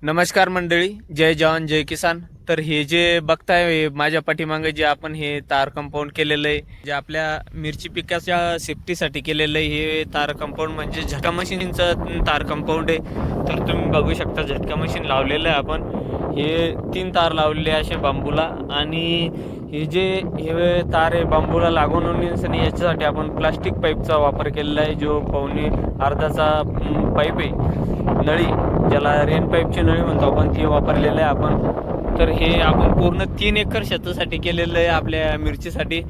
नमस्कार मंडळी, जय जवान जय किसान. तर हे जे बघताय माझ्या पाठीमागे जे आपण हे तार कंपाऊंड केलेलं आहे, जे आपल्या मिरची पिकाच्या सेफ्टीसाठी केलेलं आहे, हे तार कंपाऊंड म्हणजे झटका मशीनचं तार कंपाऊंड आहे. तर तुम्ही बघू शकता झटका मशीन लावलेलं आहे आपण. हे 3 तार लावलेले असे बांबूला, आणि हे तार आहे बांबूला लागून आणि याच्यासाठी आपण प्लास्टिक पाईपचा वापर केलेला आहे, जो पावणे अर्धाचा पाईप आहे, नळी ज्याला रेन पाईपची नळी म्हणतो आपण, ती वापरलेलं आहे आपण. तर हे आपण पूर्ण 3 एकर शेतासाठी केलेलं आहे आपल्या मिरचीसाठी,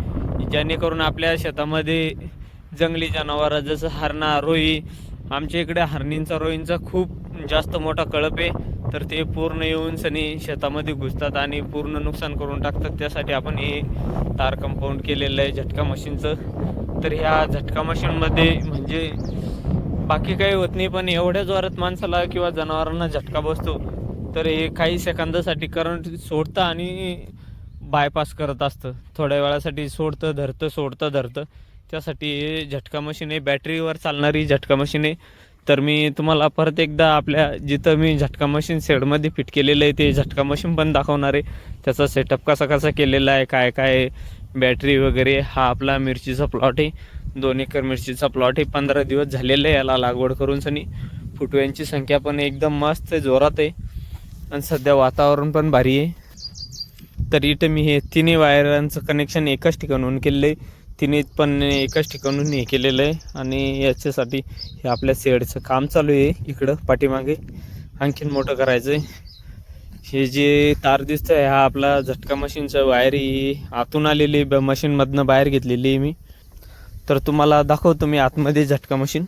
जेणेकरून आपल्या शेतामध्ये जंगली जनावरं जसं हरणा, रोही, आमच्या इकडे हरणींचा रोहींचा खूप जास्त मोठा कळप आहे, तर ते पूर्ण येऊन शेतामध्ये घुसतात आणि पूर्ण नुकसान करून टाकतात. त्यासाठी आपण हे तार कंपाऊंड केलेलं आहे झटका मशीनचं. तर ह्या झटका मशीनमध्ये म्हणजे बाकी काही होत नाही, पण एवढ्या जोरात माणसाला किंवा जनावरांना झटका बसतो, तर हे काही सेकंदासाठी करंट सोडतं आणि बायपास करत असतं. थोड्या वेळासाठी सोडतं धरतं. त्यासाठी हे झटका मशीन आहे, बॅटरीवर चालणारी झटका मशीन आहे. तर मी तुम्हाला परत एकदा आपल्या जिथं मी झटका मशीन शेडमध्ये फिट केलेलं आहे ते झटका मशीन पण दाखवणार आहे. त्याचा सेटअप कसा केलेला आहे, काय बॅटरी वगैरे. हा आपला मिरचीचा प्लॉट आहे, 2 एकर मिरचीचा प्लॉट आहे. 15 दिवस झालेले आहे याला लागवड करून. फुटव्यांची संख्या पण एकदम मस्त जोरात आहे, आणि सध्या वातावरण पण भारी आहे. तर इथं मी हे 3 वायरांचं कनेक्शन एकाच ठिकाणून केलेलं आहे, 3 पण एकाच ठिकाणून हे केलेलं आहे. आणि याच्यासाठी हे आपल्या शेडचं काम चालू आहे इकडं पाठीमागे, आणखीन मोठं करायचं आहे. हे जे तार दिसतं आहे हा आपला झटका मशीनचं वायर ही आतून आलेली मशीनमधनं बाहेर घेतलेली आहे मी. तर तुम्हाला दाखवतो मी आतमध्ये झटका मशीन.